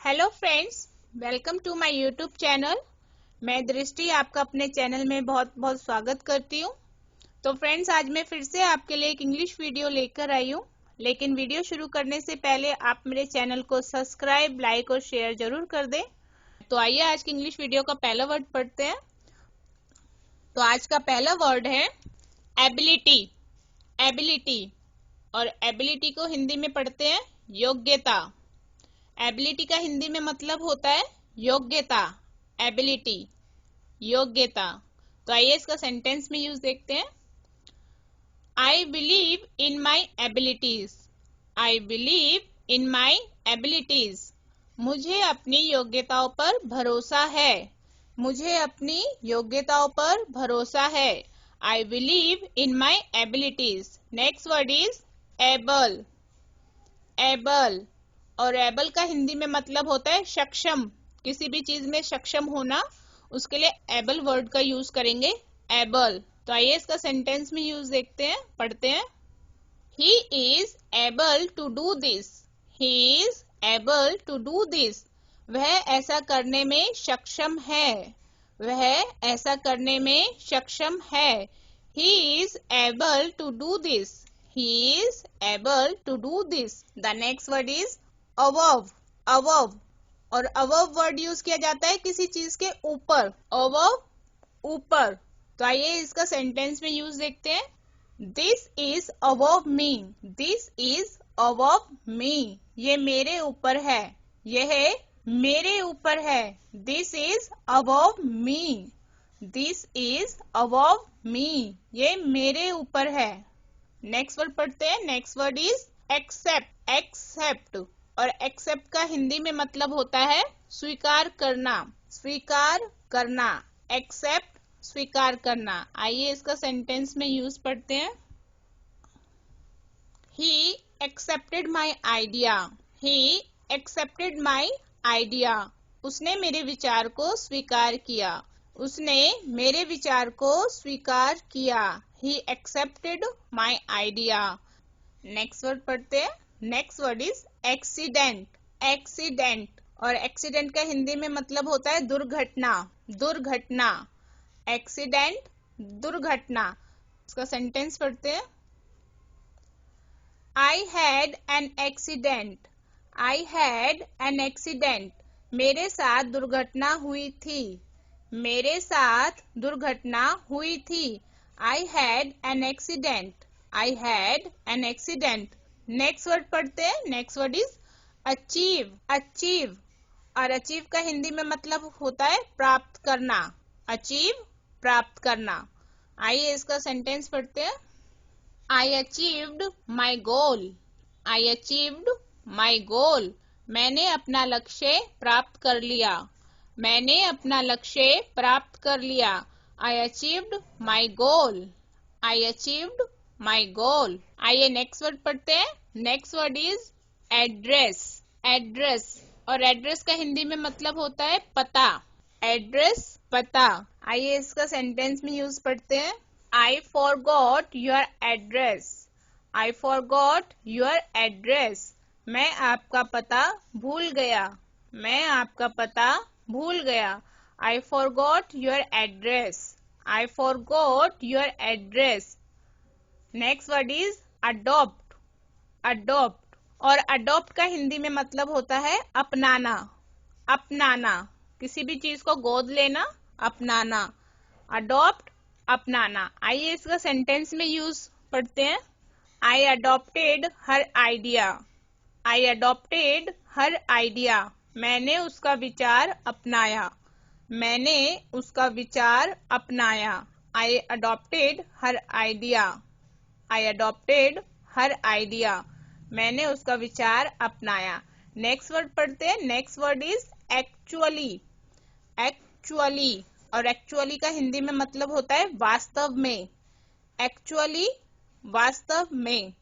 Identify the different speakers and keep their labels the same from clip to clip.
Speaker 1: Hello friends, welcome to my YouTube channel. मैं दृष्टि आपका अपने चैनल में बहुत बहुत स्वागत करती हूँ। तो फ्रेंड्स, आज मैं फिर से आपके लिए एक इंग्लिश वीडियो लेकर आई हूँ। लेकिन वीडियो शुरू करने से पहले आप मेरे चैनल को सब्सक्राइब, लाइक और शेयर जरूर कर दें। तो आइए आज की इंग्लिश वीडियो का पहला वर्ड पढ़ते हैं। तो आज का पहला वर्ड है एबिलिटी। एबिलिटी और एबिलिटी को हिंदी में पढ़ते हैं योग्यता। एबिलिटी का हिंदी में मतलब होता है योग्यता। एबिलिटी, योग्यता। तो आइए इसका सेंटेंस में यूज देखते हैं। I believe in my abilities. I believe in my abilities. मुझे अपनी योग्यताओं पर भरोसा है। मुझे अपनी योग्यताओं पर भरोसा है। I believe in my abilities. Next word is able. Able और एबल का हिंदी में मतलब होता है सक्षम। किसी भी चीज में सक्षम होना, उसके लिए एबल वर्ड का यूज करेंगे, एबल। तो आइए इसका सेंटेंस में यूज देखते हैं, पढ़ते हैं। He is able to do this. He is able to do this. वह ऐसा करने में सक्षम है। वह ऐसा करने में सक्षम है। He is able to do this. He is able to do this. The next word is above. Above और above वर्ड यूज किया जाता है किसी चीज के ऊपर। above, ऊपर। तो आइए इसका सेंटेंस में यूज देखते हैं। This is above me. This is above me. ये मेरे ऊपर है। यह मेरे ऊपर है। This is above me. This is above me. ये मेरे ऊपर है। नेक्स्ट वर्ड पढ़ते हैं। Next word is accept. Accept और एक्सेप्ट का हिंदी में मतलब होता है स्वीकार करना। स्वीकार करना, एक्सेप्ट, स्वीकार करना। आइए इसका सेंटेंस में यूज पढ़ते हैं। He accepted my idea. He accepted my idea. उसने मेरे विचार को स्वीकार किया। उसने मेरे विचार को स्वीकार किया। He accepted my idea. Next word पढ़ते हैं। Next word is accident. Accident और एक्सीडेंट का हिंदी में मतलब होता है दुर्घटना। दुर्घटना, एक्सीडेंट, दुर्घटना। इसका सेंटेंस पढ़ते हैं। I had an accident. I had an accident. मेरे साथ दुर्घटना हुई थी। मेरे साथ दुर्घटना हुई थी। I had an accident. I had an accident. Next word पढ़ते हैं। Next word is achieve. Achieve और अचीव का हिंदी में मतलब होता है प्राप्त करना। अचीव, प्राप्त करना। आइए इसका सेंटेंस पढ़ते हैं। I achieved my goal. I achieved my goal. मैंने अपना लक्ष्य प्राप्त कर लिया। मैंने अपना लक्ष्य प्राप्त कर लिया। I achieved my goal. I achieved my goal. आइए नेक्स्ट वर्ड पढ़ते हैं। Next word is address. Address और एड्रेस का हिंदी में मतलब होता है पता। एड्रेस, पता। आइए इसका सेंटेंस में यूज पढ़ते हैं। I forgot your address. I forgot your address. मैं आपका पता भूल गया। मैं आपका पता भूल गया। I forgot your address. I forgot your address. Next word is adopt. Adopt और adopt का हिंदी में मतलब होता है अपनाना। अपनाना, किसी भी चीज को गोद लेना, अपनाना। अडॉप्ट, अपनाना। आइए इसका सेंटेंस में यूज पढ़ते हैं। I adopted her idea. I adopted her idea. मैंने उसका विचार अपनाया। मैंने उसका विचार अपनाया। I adopted her idea. I adopted her idea. मैंने उसका विचार अपनाया। नेक्स्ट वर्ड पढ़ते हैं। Next word is actually. Actually और एक्चुअली का हिंदी में मतलब होता है वास्तव में। एक्चुअली, वास्तव में।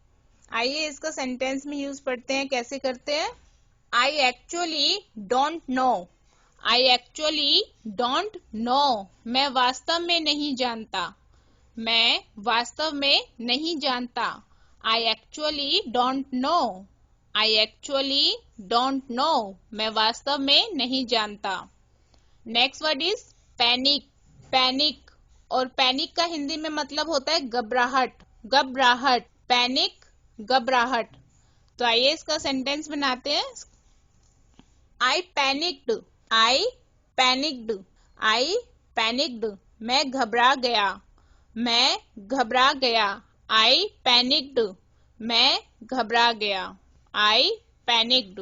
Speaker 1: आइए इसका सेंटेंस में यूज पढ़ते हैं। कैसे करते हैं। I actually don't know. I actually don't know. मैं वास्तव में नहीं जानता। मैं वास्तव में नहीं जानता। I actually don't know. I actually don't know, मैं वास्तव में नहीं जानता। Next word is panic. Panic, और पैनिक का हिंदी में मतलब होता है घबराहट। घबराहट, पैनिक, घबराहट। तो आइए इसका सेंटेंस बनाते हैं। आई पैनिक्ड, आई पैनिक्ड, आई पैनिक्ड, मैं घबरा गया, मैं घबरा गया। आई पैनिक्ड, मैं घबरा गया। I panicked.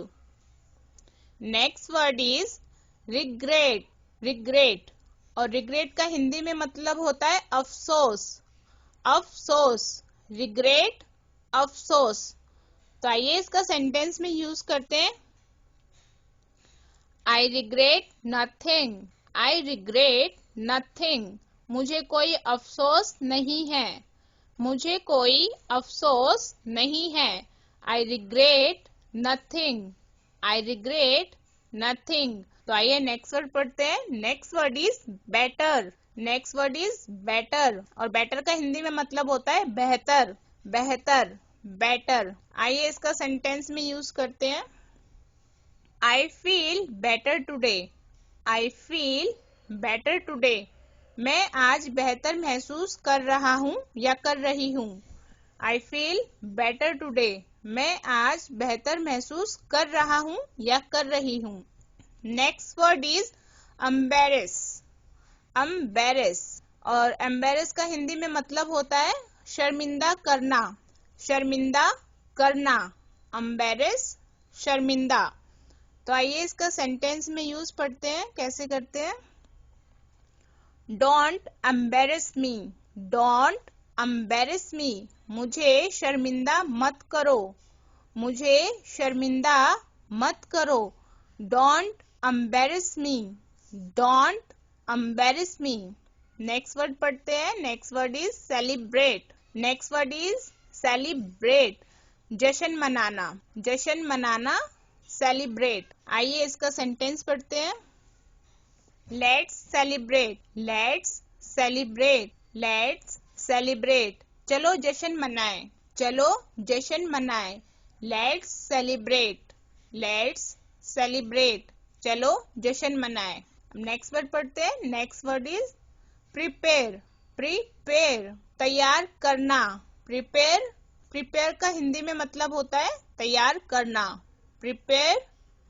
Speaker 1: Next word is regret. Regret, और रिग्रेट का हिंदी में मतलब होता है अफसोस। अफसोस, रिग्रेट, अफसोस। तो आइए इसका सेंटेंस में यूज करते हैं। आई regret nothing, I regret nothing, मुझे कोई अफसोस नहीं है, मुझे कोई अफसोस नहीं है। I regret nothing, I regret nothing. तो आइए नेक्स्ट वर्ड पढ़ते हैं। Next word is better. Next word is better, और बेटर का हिंदी में मतलब होता है बेहतर। बेहतर, बेटर। आइए इसका सेंटेंस में यूज करते हैं। I feel better today, I feel better today, मैं आज बेहतर महसूस कर रहा हूँ या कर रही हूँ। आई फील बेटर टुडे, मैं आज बेहतर महसूस कर रहा हूँ या कर रही हूँ। Next word is embarrass. Embarrass, और एम्बेरेस का हिंदी में मतलब होता है शर्मिंदा करना। शर्मिंदा करना, एम्बेरेस, शर्मिंदा। तो आइए इसका सेंटेंस में यूज पढ़ते हैं। कैसे करते हैं। Don't embarrass me, don't embarrass me, मुझे शर्मिंदा मत करो, मुझे शर्मिंदा मत करो। Don't embarrass me, don't embarrass me. Next word पढ़ते हैं। Next word is celebrate. Next word is celebrate, जश्न मनाना। जश्न मनाना, सेलिब्रेट। आइए इसका सेंटेंस पढ़ते हैं। Let's celebrate, let's celebrate, let's celebrate, चलो जश्न मनाएं, चलो जश्न मनाएं। लेट्स सेलिब्रेट, लेट्स सेलिब्रेट, चलो जश्न मनाएं। नेक्स्ट वर्ड पढ़ते हैं। Next word is prepare. Prepare, तैयार करना। प्रिपेयर, प्रिपेयर का हिंदी में मतलब होता है तैयार करना। प्रिपेयर,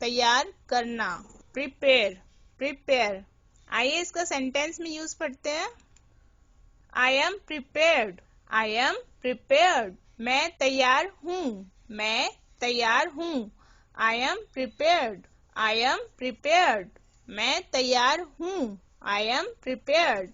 Speaker 1: तैयार करना। Prepare, prepare. आइए इसका सेंटेंस में यूज पढ़ते हैं। I M prepared, I am prepared, मैं तैयार हूँ, मैं तैयार हूँ। I M prepared, I am prepared, मैं तैयार हूँ। I M prepared.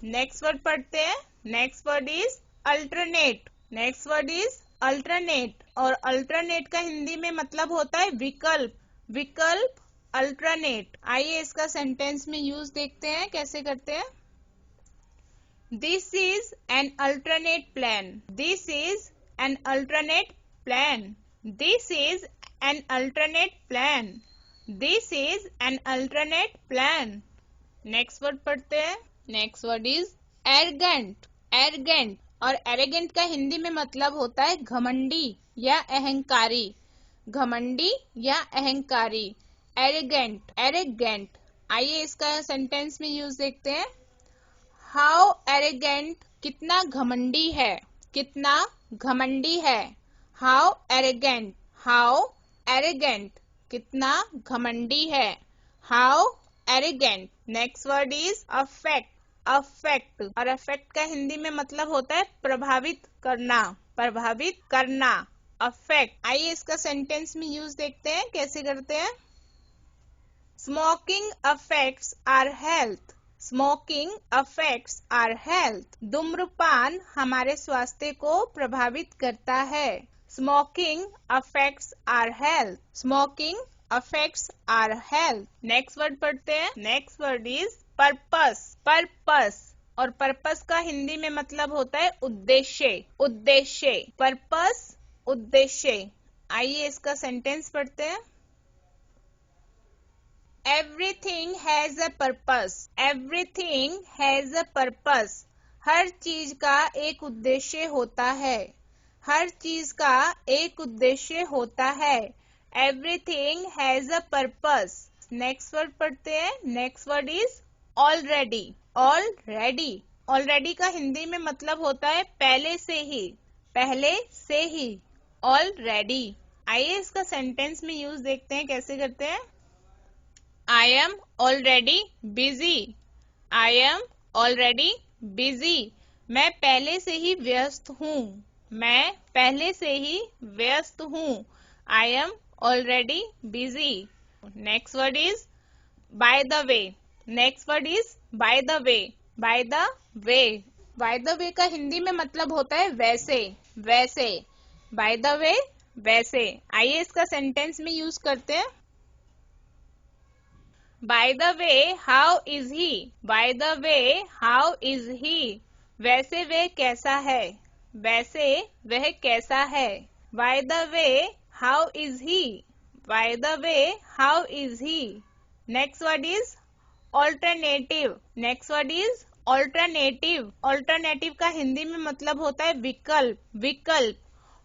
Speaker 1: Next word पढ़ते हैं। Next word is alternate. Next word is alternate, और अल्टरनेट का हिंदी में मतलब होता है विकल्प। विकल्प, अल्टरनेट। आइए इसका सेंटेंस में यूज देखते हैं कैसे करते हैं। This is an alternate plan, this is an alternate plan, this is an alternate plan, this is an alternate plan. Next word पढ़ते हैं। Next word is arrogant. Arrogant, और एरेगेंट का हिंदी में मतलब होता है घमंडी या अहंकारी। घमंडी या अहंकारी, एरेगेंट, एरेगेंट। आइए इसका सेंटेंस में यूज देखते हैं। हाउ एरेगेंट, कितना घमंडी है, कितना घमंडी है। हाउ एरेगेंट, हाउ एरेगेंट, कितना घमंडी है। How arrogant. Next word is affect. Affect, और अफेक्ट का हिंदी में मतलब होता है प्रभावित करना। प्रभावित करना, अफेक्ट। आइए इसका सेंटेंस में यूज देखते हैं कैसे करते हैं। Smoking affects our health, smoking affects our health, धूम्रपान हमारे स्वास्थ्य को प्रभावित करता है। Smoking affects our health, smoking affects our health. Next word पढ़ते हैं। Next word is purpose. Purpose, और पर्पस का हिंदी में मतलब होता है उद्देश्य। उद्देश्य, पर्पस, उद्देश्य। आइए इसका सेंटेंस पढ़ते हैं। Everything has a purpose, everything has a purpose, हर चीज का एक उद्देश्य होता है। हर चीज का एक उद्देश्य होता है। Everything has a purpose. Next word पढ़ते हैं। Next word is already. Already. Already का हिंदी में मतलब होता है पहले से ही। पहले से ही। ऑलरेडी। आइए इसका सेंटेंस में यूज देखते हैं कैसे करते हैं। I am already busy. I am already busy. मैं पहले से ही व्यस्त हूँ। मैं पहले से ही व्यस्त हूँ। I am already busy. Next word is by the way. Next word is by the way. By the way. By the way का हिंदी में मतलब होता है वैसे। वैसे। बाय द वे वैसे। आइए इसका सेंटेंस में यूज करते हैं। By the way how is he. By the way how is he. वैसे वह कैसा है। वैसे वह कैसा है। By the way how is he. By the way how is he. Next word is alternative. Next word is alternative. Alternative का हिंदी में मतलब होता है विकल्प। विकल्प।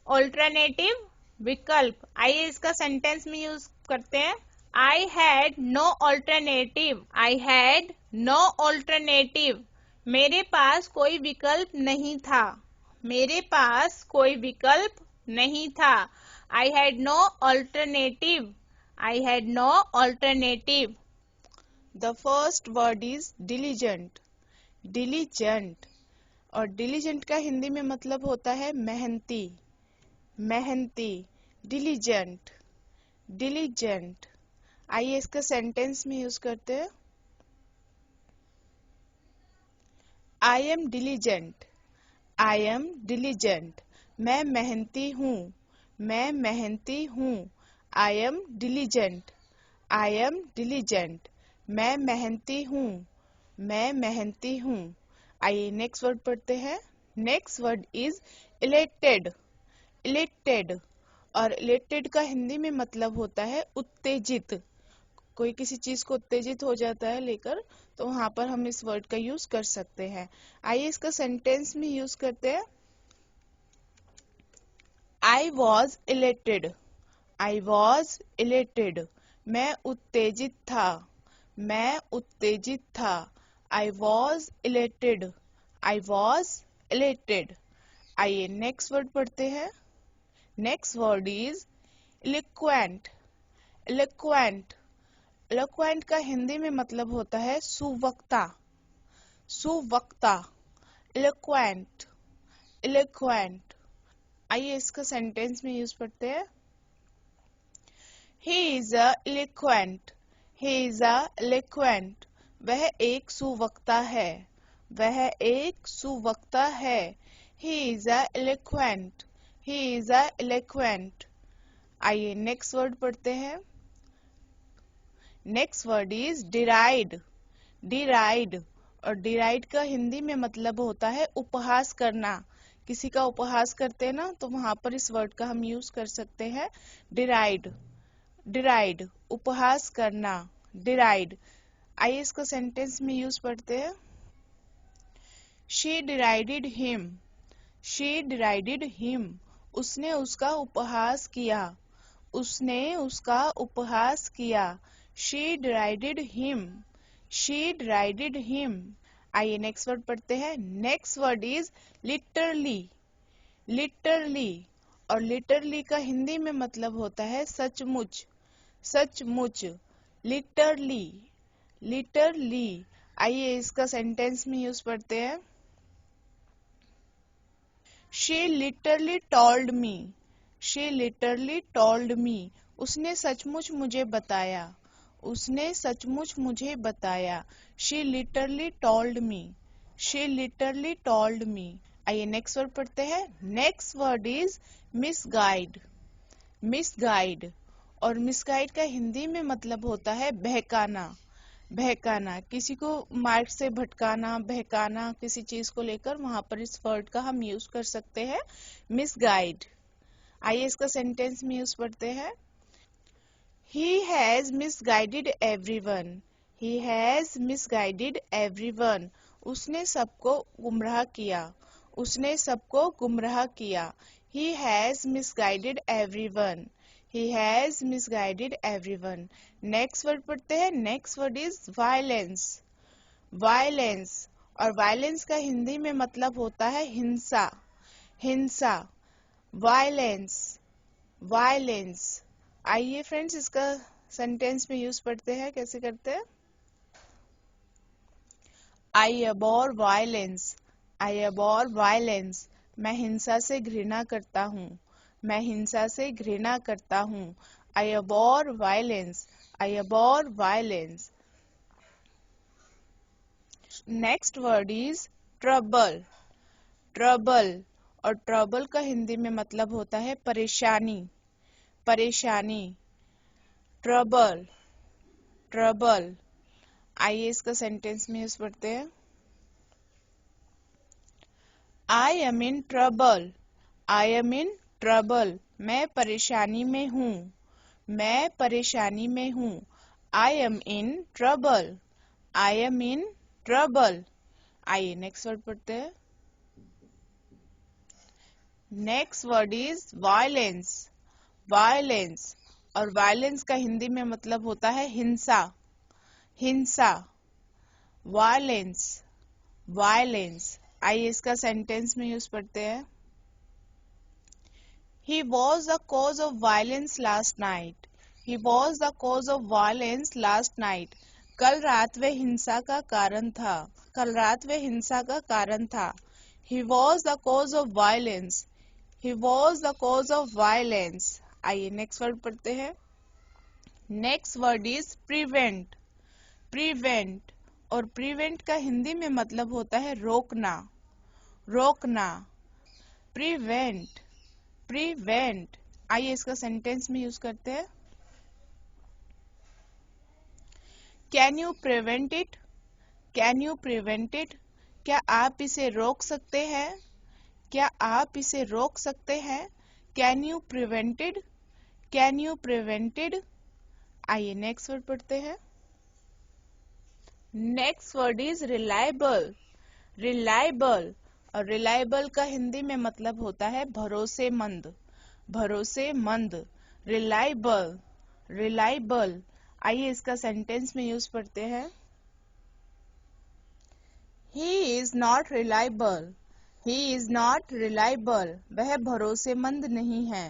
Speaker 1: ऑल्टरनेटिव विकल्प। आइए इसका सेंटेंस में यूज करते हैं। I had no alternative. I had no alternative. मेरे पास कोई विकल्प नहीं था। मेरे पास कोई विकल्प नहीं था। I had no alternative. I had no alternative. The first word is diligent. Diligent. और डिलीजेंट का हिंदी में मतलब होता है मेहनती। मेहनती। डिलीजेंट। डिलीजेंट। आइए इसका सेंटेंस में यूज करते हैं। I am diligent. I am diligent. मैं मेहनती हूँ। मैं मेहनती हूँ। I am diligent. I am diligent. मैं मेहनती हूँ। मैं मेहनती हूँ। आइए नेक्स्ट वर्ड पढ़ते हैं। Next word is elected. Elected. और इलेक्टेड का हिंदी में मतलब होता है उत्तेजित। कोई किसी चीज को उत्तेजित हो जाता है लेकर, तो वहां पर हम इस वर्ड का यूज कर सकते हैं। आइए इसका सेंटेंस में यूज करते हैं। I was elected. I was elected. मैं उत्तेजित था। मैं उत्तेजित था। I was elected. I was elected. आइए नेक्स्ट वर्ड पढ़ते हैं। Next word is eloquent. Eloquent. Eloquent का हिंदी में मतलब होता है सुवक्ता। सुवक्ता। इलोक्वेंट। इलोक्वेंट। आइए इसका सेंटेंस में यूज करते हैं। He is a eloquent. He is a eloquent. वह एक सुवक्ता है। वह एक सुवक्ता है। He is a eloquent. He is a eloquent. आइए नेक्स्ट वर्ड पढ़ते हैं। Next word is deride. Deride. और डिराइड का हिंदी में मतलब होता है उपहास करना। किसी का उपहास करते हैं ना, तो वहां पर इस वर्ड का हम यूज कर सकते हैं डिराइड। डिराइड। उपहास करना। डिराइड। आइए इसका सेंटेंस में यूज पढ़ते हैं। She derided him. She derided him. उसने उसका उपहास किया। उसने उसका उपहास किया। She derided him. She derided him. आइए नेक्स्ट वर्ड पढ़ते हैं। Next word is literally. Literally. और लिटरली का हिंदी में मतलब होता है सचमुच। सचमुच। लिटरली। लिटरली। आइए इसका सेंटेंस में यूज पढ़ते हैं। She literally told me. She literally told me. उसने सचमुच मुझे बताया। उसने सचमुच मुझे बताया। She literally told me. She literally told me. आइए नेक्स्ट वर्ड पढ़ते हैं। Next word is misguide. Misguide. और मिसगाइड का हिंदी में मतलब होता है बहकाना। बहकाना। किसी को मार्ग से भटकाना, बहकाना, किसी चीज को लेकर, वहां पर इस वर्ड का हम यूज कर सकते हैं मिसगाइड। आइए इसका सेंटेंस में यूज पढ़ते हैं। He has misguided everyone. He has misguided everyone. उसने सबको गुमराह किया। उसने सबको गुमराह किया। He has misguided everyone. He has misguided everyone. Next word पढ़ते हैं. Next word is violence. Violence. और वायलेंस का हिंदी में मतलब होता है हिंसा. हिंसा. वायलेंस. वायलेंस. आइए फ्रेंड्स इसका सेंटेंस में यूज पढ़ते हैं. कैसे करते हैं? आई abhor violence. I abhor violence. मैं हिंसा से घृणा करता हूँ. मैं हिंसा से घृणा करता हूँ. I abhor violence. I abhor violence. Next word is trouble. Trouble. और ट्रबल का हिंदी में मतलब होता है परेशानी. परेशानी. ट्रबल. ट्रबल. आइए इसका सेंटेंस में यूज पढ़ते हैं. I am in trouble. I am in trouble. मैं परेशानी में हूँ. मैं परेशानी में हूँ. I am in trouble. I am in trouble. आइए नेक्स्ट वर्ड पढ़ते हैं. Next word is violence. Violence. और वायलेंस का हिंदी में मतलब होता है हिंसा. हिंसा. वायलेंस. वायलेंस. आइए इसका सेंटेंस में यूज पढ़ते हैं. He was the cause of violence last night. He was the cause of violence last night. कल रात वह हिंसा का कारण था. कल रात वह हिंसा का कारण था. He was the cause of violence. He was the cause of violence. आइए नेक्स्ट वर्ड पढ़ते हैं. Next word is prevent. Prevent. और प्रिवेंट का हिंदी में मतलब होता है रोकना. रोकना. प्रिवेंट. प्रिवेंट. आइए इसका सेंटेंस में यूज करते हैं. Can you prevent it. Can you prevent it. क्या आप इसे रोक सकते हैं. क्या आप इसे रोक सकते हैं. Can you prevented. Can you prevented. आइए नेक्स्ट वर्ड पढ़ते हैं. Next word is reliable. Reliable. और रिलायबल का हिंदी में मतलब होता है भरोसेमंद. भरोसेमंद. रिलायबल. रिलायबल. आइए इसका सेंटेंस में यूज पढ़ते हैं. He is not reliable. He is not reliable. वह भरोसेमंद नहीं है.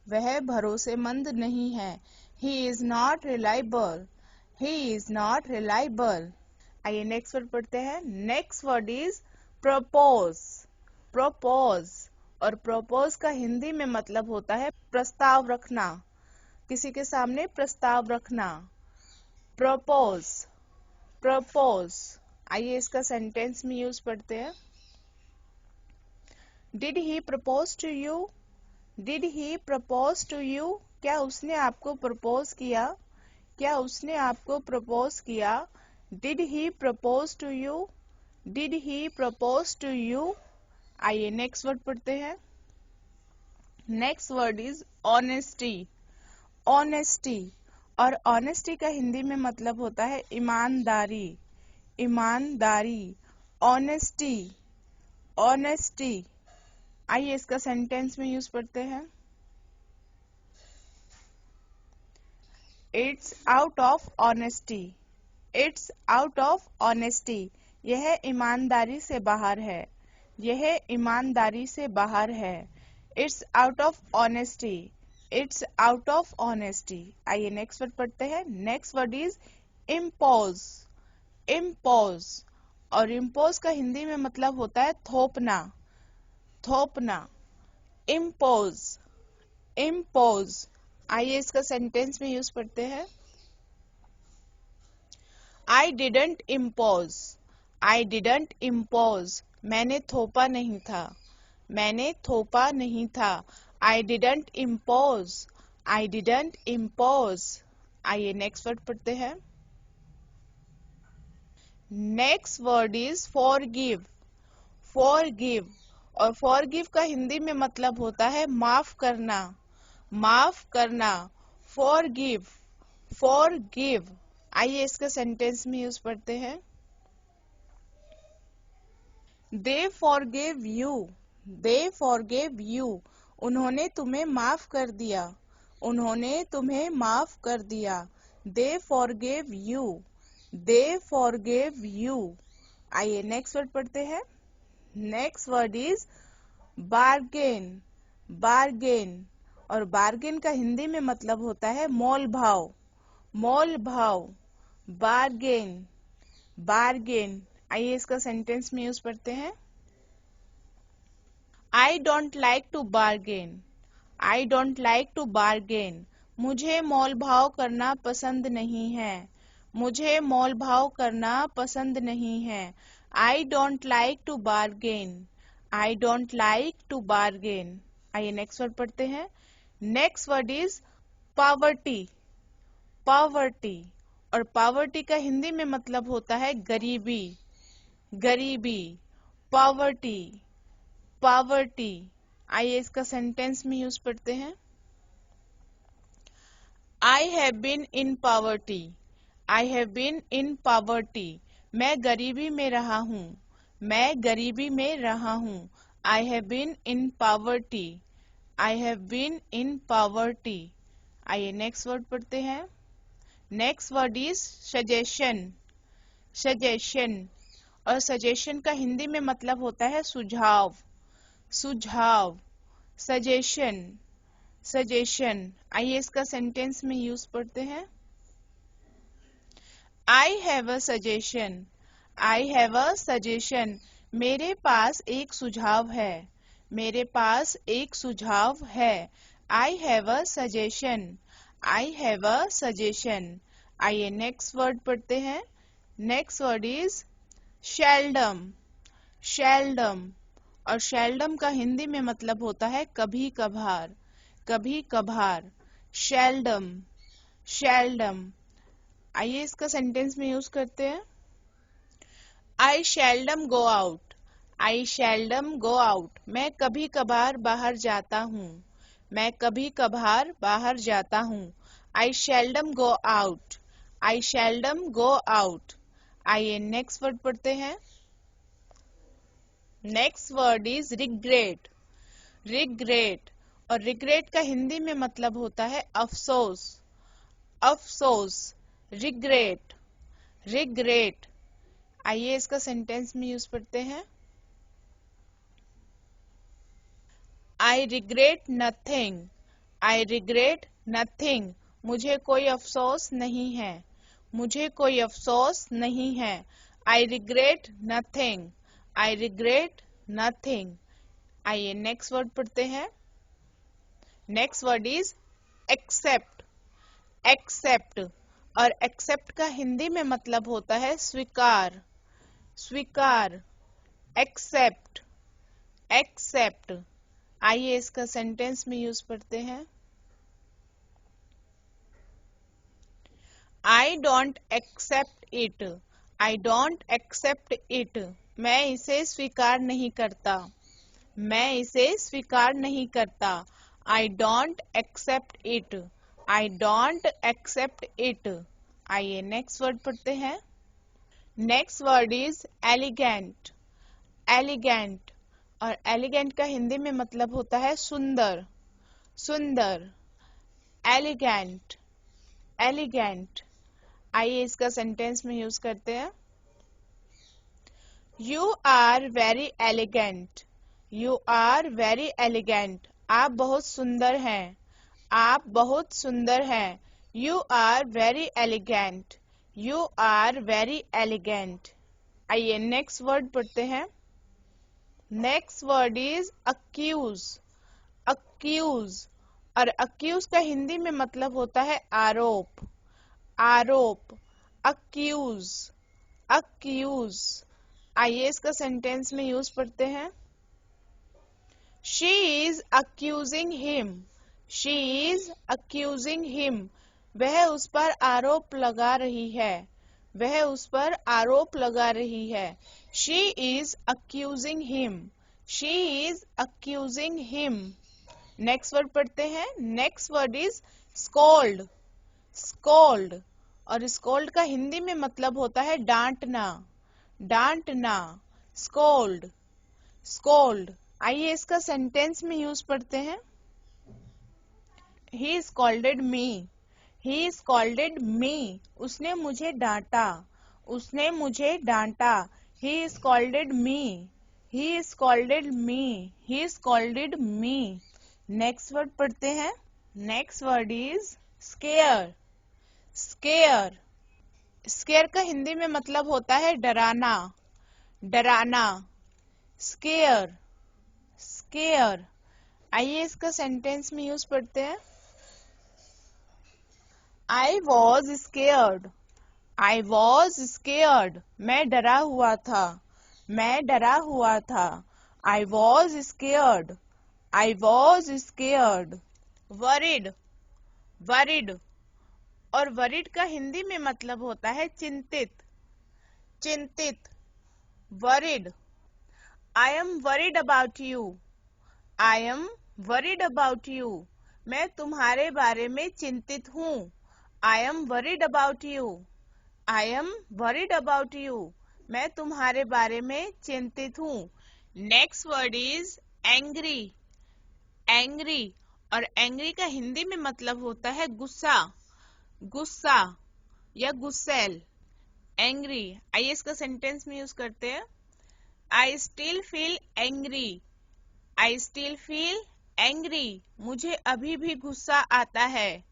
Speaker 1: वह भरोसेमंद नहीं है. He is not reliable. He is not reliable. आइए नेक्स्ट वर्ड पढ़ते हैं. Next word is propose. Propose. और प्रपोज का हिंदी में मतलब होता है प्रस्ताव रखना. किसी के सामने प्रस्ताव रखना. प्रपोज. प्रपोज. आइए इसका सेंटेंस में यूज पढ़ते हैं. Did he propose to you. Did he propose to you. क्या उसने आपको प्रपोज किया. क्या उसने आपको प्रपोज किया. Did he propose to you. Did he propose to you. आइए नेक्स्ट वर्ड पढ़ते हैं. Next word is honesty. Honesty. और ऑनेस्टी का हिंदी में मतलब होता है ईमानदारी. ईमानदारी. ऑनेस्टी. ऑनेस्टी. आइए इसका सेंटेंस में यूज पढ़ते हैं. It's out of honesty. It's out of honesty. यह ईमानदारी से बाहर है. यह ईमानदारी से बाहर है. It's out of honesty. It's out of honesty. आइए नेक्स्ट वर्ड पढ़ते हैं. Next word is impose. Impose. और इम्पोज का हिंदी में मतलब होता है थोपना. थोपना. इम्पोज. इम्पोज. आइए इसका सेंटेंस में यूज पढ़ते हैं. I didn't impose. I didn't impose. मैंने थोपा नहीं था. मैंने थोपा नहीं था. I didn't impose. I didn't impose. आइए नेक्स्ट वर्ड पढ़ते हैं. Next word is forgive. Forgive. और forgive का हिंदी में मतलब होता है माफ करना. माफ करना. Forgive. Forgive. आइए इसका सेंटेंस में यूज पढ़ते हैं. They forgave you. They forgave you. उन्होंने तुम्हें माफ कर दिया, उन्होंने तुम्हें माफ कर दिया। They forgive you, they forgive you. आइए नेक्स्ट वर्ड पढ़ते हैं। Next word is bargain, bargain. और बार्गेन का हिंदी में मतलब होता है मोल भाव, मोल भाव। Bargain, bargain. आइए इसका सेंटेंस में यूज करते हैं। I don't like to bargain, I don't like to bargain. मुझे मोल भाव करना पसंद नहीं है, मुझे मोल भाव करना पसंद नहीं है। I don't like to bargain, I don't like to bargain. आइए नेक्स्ट वर्ड पढ़ते हैं। Next word is poverty, poverty. और पॉवर्टी का हिंदी में मतलब होता है गरीबी, गरीबी। Poverty, poverty. आइए इसका सेंटेंस में यूज करते हैं। I have been in poverty, I have been in poverty. मैं गरीबी में रहा हूँ, मैं गरीबी में रहा हूँ। I have been in poverty, I have been in poverty. आइए नेक्स्ट वर्ड पढ़ते हैं। Next word is suggestion, suggestion. और सजेशन का हिंदी में मतलब होता है सुझाव, सुझाव। Suggestion, suggestion. आइए इसका सेंटेंस में यूज करते हैं। I have a suggestion, I have a suggestion. मेरे पास एक सुझाव है, मेरे पास एक सुझाव है। आई have a suggestion, I have a suggestion. आइए नेक्स्ट वर्ड पढ़ते हैं। Next word is seldom, seldom. और शेल्डम का हिंदी में मतलब होता है कभी कभार, कभी कभार। Seldom, seldom. आइए इसका सेंटेंस में यूज करते हैं। आई शेल्डम गो आउट, आई शेल्डम गो आउट। मैं कभी कभार बाहर जाता हूँ, मैं कभी कभार बाहर जाता हूँ। आई शेल्डम गो आउट, आई शेल्डम गो आउट। आइए नेक्स्ट वर्ड पढ़ते हैं। Next word is regret, regret. और रिग्रेट का हिंदी में मतलब होता है अफसोस, अफसोस। Regret, regret. आइए इसका सेंटेंस में यूज करते हैं। आई regret nothing, I regret nothing. मुझे कोई अफसोस नहीं है, मुझे कोई अफसोस नहीं है। I regret nothing, I regret nothing. आइए नेक्स्ट वर्ड पढ़ते हैं। Next word is accept, accept. और एक्सेप्ट का हिंदी में मतलब होता है स्वीकार, स्वीकार। Accept, accept. आइए इसका सेंटेंस में यूज करते हैं। I don't accept it, I don't accept it. मैं इसे स्वीकार नहीं करता, मैं इसे स्वीकार नहीं करता। I don't accept it, I don't accept it. आइए नेक्स्ट वर्ड पढ़ते हैं। Next word is elegant, elegant. और एलिगेंट का हिंदी में मतलब होता है सुंदर, सुंदर। Elegant, elegant. आइए इसका सेंटेंस में यूज करते हैं। You are very elegant, you are very elegant. आप बहुत सुंदर हैं, आप बहुत सुंदर हैं। You are very elegant, you are very elegant. आइए नेक्स्ट वर्ड पढ़ते हैं। Next word is accuse, accuse. और अक्यूज का हिंदी में मतलब होता है आरोप, आरोप। Accuse, accuse. आइए इसका सेंटेंस में यूज करते हैं। She is accusing him, she is accusing him. वह उस पर आरोप लगा रही है, वह उस पर आरोप लगा रही है। She is accusing him, she is accusing him. Next word पढ़ते हैं। Next word is scold, scold. और स्कोल्ड का हिंदी में मतलब होता है डांटना, डांटना। Scold, scold. आइए इसका सेंटेंस में यूज करते हैं। He scolded me. He scolded me. उसने मुझे डांटा. उसने मुझे डांटा. He scolded me. He scolded me. He scolded me. Next word पढ़ते हैं. Next word is scare. Scare. Scare का हिंदी में मतलब होता है डराना. डराना. Scare. Scare. आइए इसका सेंटेंस में यूज पढ़ते हैं. I was scared. I was scared. मैं डरा हुआ था. मैं डरा हुआ था. I was scared. I was scared. Worried. Worried. और worried का हिंदी में मतलब होता है चिंतित. चिंतित. Worried. I am worried about you. I am worried about you. मैं तुम्हारे बारे में चिंतित हूँ. I am worried about you. I am worried about you. मैं तुम्हारे बारे में चिंतित हूँ. Next word is angry. Angry. और angry का हिंदी में मतलब होता है गुस्सा. गुस्सा या गुस्सैल. Angry. आइए इसका सेंटेंस में यूज करते हैं. I still feel angry. I still feel angry. मुझे अभी भी गुस्सा आता है.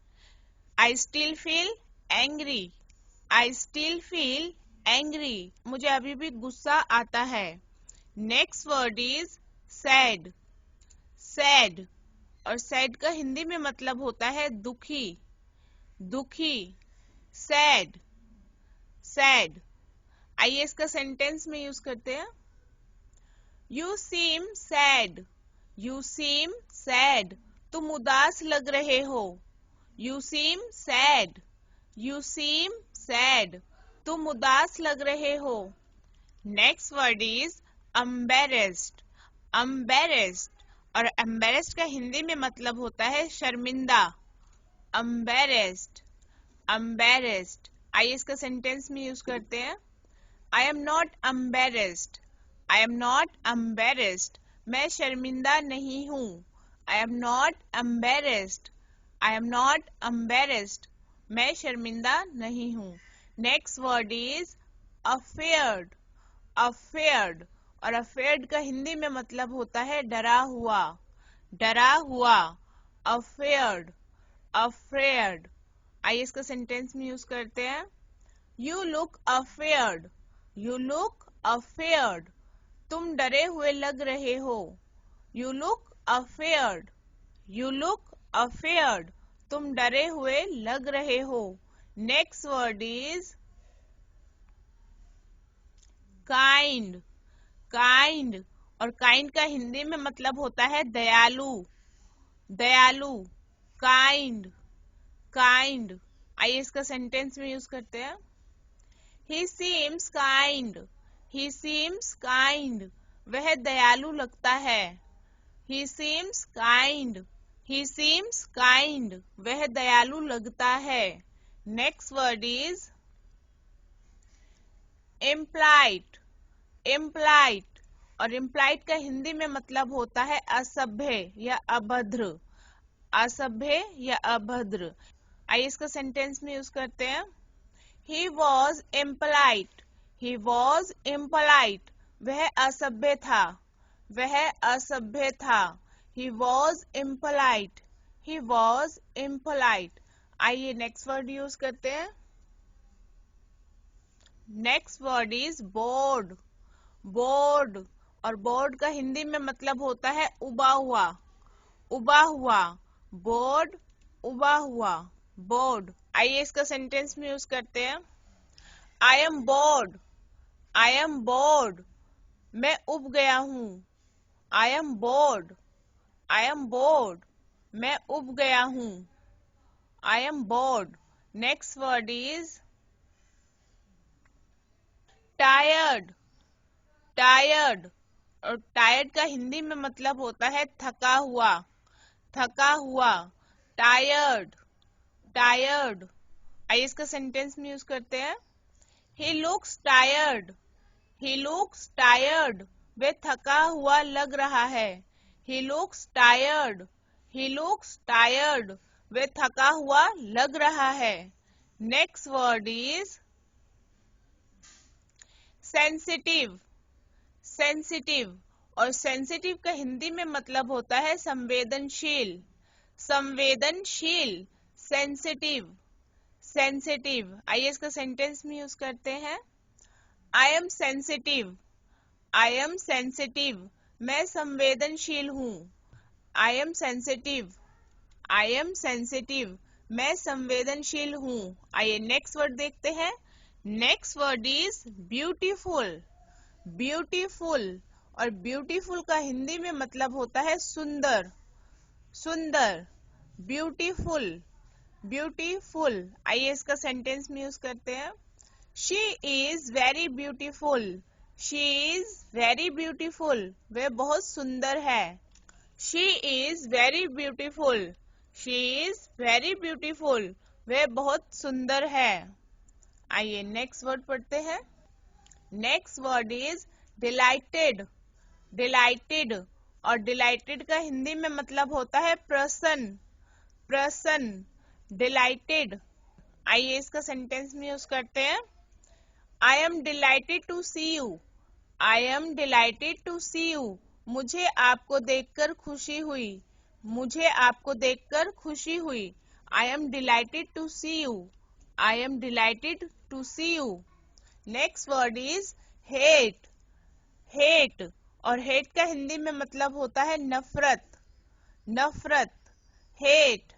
Speaker 1: I still feel angry. I still feel angry. मुझे अभी भी गुस्सा आता है. Next word is sad. Sad. और sad का हिंदी में मतलब होता है दुखी. दुखी. Sad. Sad. आइए इसका सेंटेंस में यूज करते हैं. You seem sad. You seem sad. तुम उदास लग रहे हो. You seem sad. You seem sad. तुम उदास लग रहे हो. Next word is embarrassed. Embarrassed. और embarrassed का हिंदी में मतलब होता है शर्मिंदा. Embarrassed. Embarrassed. आइए इसका सेंटेंस में यूज करते हैं. I am not embarrassed. I am not embarrassed. मैं शर्मिंदा नहीं हूँ. I am not embarrassed. I am not embarrassed. मैं शर्मिंदा नहीं हूँ. Next word is afraid. Afraid. और afraid का हिंदी में मतलब होता है डरा हुआ. डरा हुआ. Afraid. Afraid. आइए इसका सेंटेंस में यूज करते हैं. You look afraid. You look afraid. तुम डरे हुए लग रहे हो. You look afraid. You look afraid. तुम डरे हुए लग रहे हो. Next word is kind. Kind. और kind का हिंदी में मतलब होता है दयालु. दयालु. Kind. Kind. आइए इसका सेंटेंस में यूज करते हैं. He seems kind. He seems kind. वह दयालु लगता है. He seems kind. He seems kind. वह दयालु लगता है. Next word is impolite. Impolite. और impolite का हिंदी में मतलब होता है असभ्य या अभद्र. असभ्य या अभद्र. आइए इसका सेंटेंस में यूज करते हैं. He was impolite. He was impolite. वह असभ्य था. वह असभ्य था. He was impolite. He was impolite. आइए नेक्स्ट वर्ड यूज करते हैं. Next word is board. Board. और बोर्ड का हिंदी में मतलब होता है उबा हुआ. उबा हुआ. बोर्ड. उबा हुआ. बोर्ड. आइए इसका सेंटेंस में यूज करते हैं. I am bored. I am bored. मैं उब गया हूँ. I am bored. I am bored. मैं उब गया हूँ. I am bored. Next word is tired. Tired. और tired का हिंदी में मतलब होता है थका हुआ. थका हुआ. Tired. Tired. आइए इसका सेंटेंस में यूज करते हैं. He looks tired. He looks tired. वह थका हुआ लग रहा है. He looks tired. He looks tired. वह थका हुआ लग रहा है। Next word is sensitive. Sensitive और सेंसिटिव का हिंदी में मतलब होता है संवेदनशील। संवेदनशील, सेंसिटिव। सेंसिटिव, आइए इसका सेंटेंस में यूज करते हैं। I M sensitive. I am sensitive, मैं संवेदनशील हूँ। I M sensitive. I am sensitive, मैं संवेदनशील हूँ। आइए नेक्स्ट वर्ड देखते हैं। Next word is beautiful. Beautiful और ब्यूटीफुल का हिंदी में मतलब होता है सुंदर। सुंदर, ब्यूटीफुल। ब्यूटीफुल, आइए इसका सेंटेंस में यूज करते हैं। She is very beautiful. She is very beautiful, वह बहुत सुंदर है। She is very beautiful. She is very beautiful, वह बहुत सुंदर है। आइए नेक्स्ट वर्ड पढ़ते हैं। Next word is dilated. Dilated और डिलाइटेड का हिंदी में मतलब होता है प्रसन्न। प्रसन्न, डिलाइटेड, आइए इसका सेंटेंस में यूज करते हैं। I am delighted to see you. I am delighted to see you, मुझे आपको देखकर खुशी हुई। मुझे आपको देखकर खुशी हुई। I am delighted to see you. I am delighted to see you. Next word is hate. Hate और हेट का हिंदी में मतलब होता है नफरत। नफरत, हेट।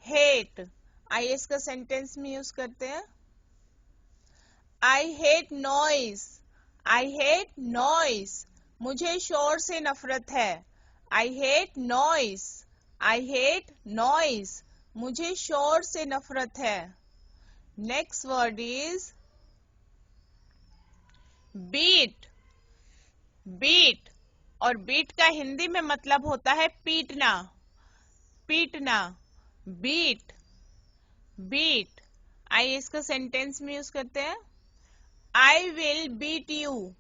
Speaker 1: हेट, आइए इसका सेंटेंस में यूज करते हैं। I hate noise. I hate noise, मुझे शोर से नफरत है। I hate noise. I hate noise, मुझे शोर से नफरत है। Next word is beat. Beat और बीट का हिंदी में मतलब होता है पीटना। पीटना, बीट। बीट, आइए इसका सेंटेंस में यूज करते हैं। I will beat you.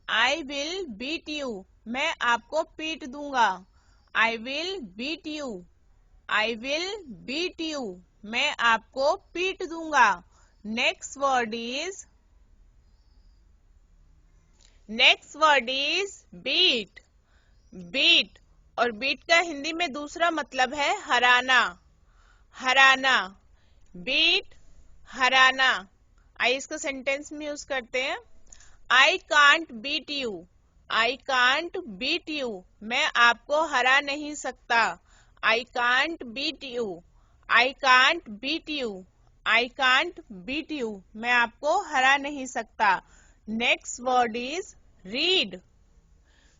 Speaker 1: I will beat you, मैं आपको पीट दूंगा। I will beat you. I will beat you, मैं आपको पीट दूंगा। Next word is beat. Beat और बीट का हिंदी में दूसरा मतलब है हराना। हराना, बीट, हराना, आइए इसको सेंटेंस में यूज करते हैं। I can't beat you. I can't beat you, मैं आपको हरा नहीं सकता। I can't beat you. I can't beat you. I can't beat you, मैं आपको हरा नहीं सकता। Next word is read.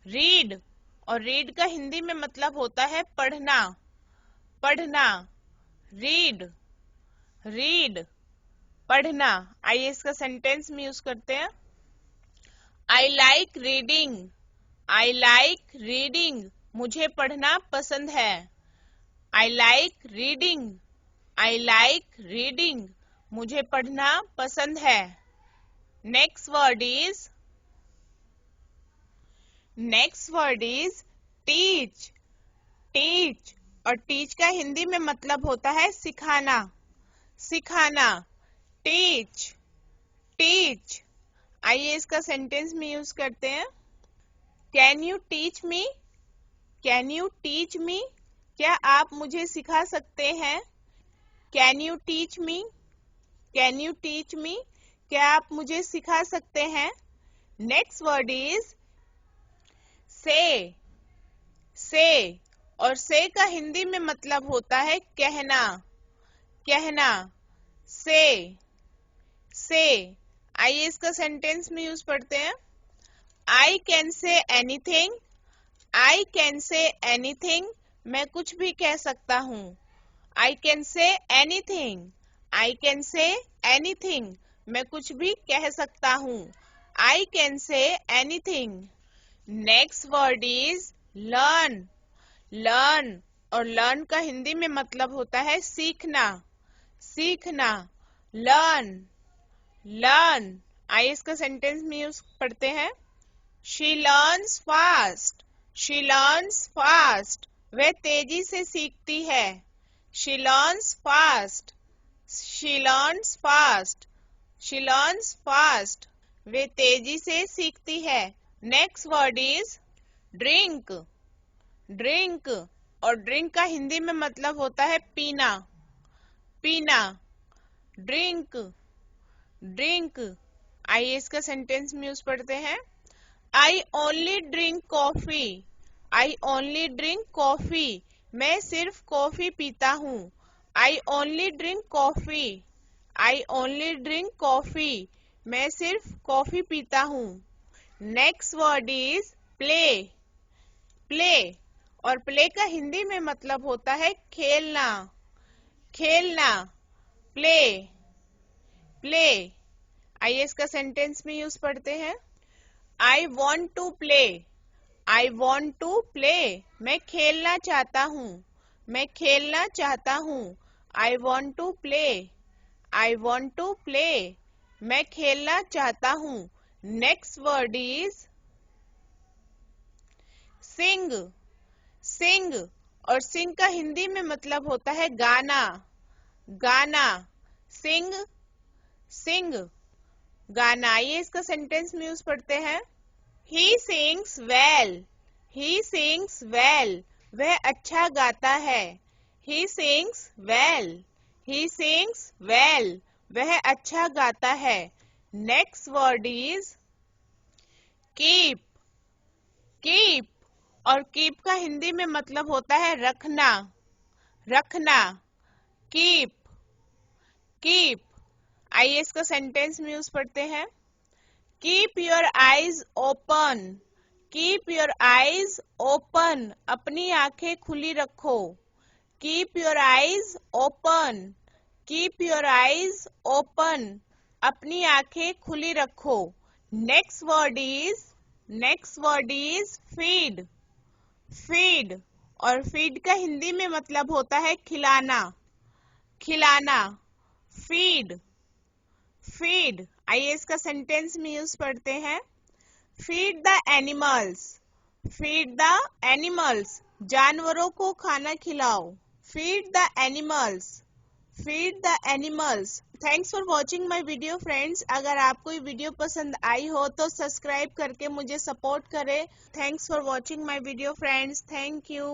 Speaker 1: Read और रीड का हिंदी में मतलब होता है पढ़ना। पढ़ना, रीड। रीड, पढ़ना, आइए इसका सेंटेंस में यूज करते हैं। I like reading. I like reading, मुझे पढ़ना पसंद है। I like reading. I like reading, मुझे पढ़ना पसंद है। Next word is teach. Teach और टीच का हिंदी में मतलब होता है सिखाना। सिखाना, टीच। टीच, आइए इसका सेंटेंस में यूज करते हैं। Can you teach me. Can you teach me, क्या आप मुझे सिखा सकते हैं। Can you teach me. Can you teach me, क्या आप मुझे सिखा सकते हैं। नेक्स्ट वर्ड इज से। से और से का हिंदी में मतलब होता है कहना। कहना, से। से, आइए इसका सेंटेंस में यूज पढ़ते हैं। I can say anything. I can say anything, मैं कुछ भी कह सकता हूँ। I can say anything. I can say anything, मैं कुछ भी कह सकता हूँ। I can say anything. Next word is learn. Learn और लर्न का हिंदी में मतलब होता है सीखना। सीखना, लर्न। लर्न, आइए इसका सेंटेंस में यूज पढ़ते हैं। She learns fast. She learns fast, वह तेजी से सीखती है। She learns fast. She learns fast. She learns fast. वे तेजी से सीखती है. Next word is drink. Drink और drink का हिंदी में मतलब होता है पीना. पीना. Drink. Drink. आइए इसका सेंटेंस में यूज पढ़ते हैं. I only drink coffee. I only drink coffee. मैं सिर्फ कॉफी पीता हूँ. I only drink coffee. I only drink coffee. मैं सिर्फ कॉफी पीता हूँ. Next word is play. Play और play का हिंदी में मतलब होता है खेलना. खेलना. Play. Play. आइए इसका सेंटेंस में यूज पढ़ते हैं. I want to play. I want to play. मैं खेलना चाहता हूँ. मैं खेलना चाहता हूँ. I want to play. I want to play. मैं खेलना चाहता हूँ. Next word is sing. Sing और sing का हिंदी में मतलब होता है गाना. गाना. Sing. Sing. गाना. आइए इसका सेंटेंस में यूज पढ़ते हैं. He sings well. He sings well. वह अच्छा गाता है. He sings well. He sings well. वह अच्छा गाता है. Next word is keep. Keep और keep का हिंदी में मतलब होता है रखना. रखना. Keep. Keep. आइए इसका सेंटेंस में यूज पढ़ते हैं. Keep your eyes open. Keep your eyes open. अपनी आंखें खुली रखो. Keep your eyes open. Keep your eyes open. अपनी आंखें खुली रखो. Next word is feed. Feed और feed का हिंदी में मतलब होता है खिलाना. खिलाना. Feed. Feed. आइए इसका सेंटेंस में यूज पढ़ते हैं. Feed the animals. Feed the animals. जानवरों को खाना खिलाओ. Feed the animals. Feed the animals. Thanks for watching my video friends. अगर आपको ये वीडियो पसंद आई हो तो सब्सक्राइब करके मुझे सपोर्ट करें. Thanks for watching my video friends. Thank you.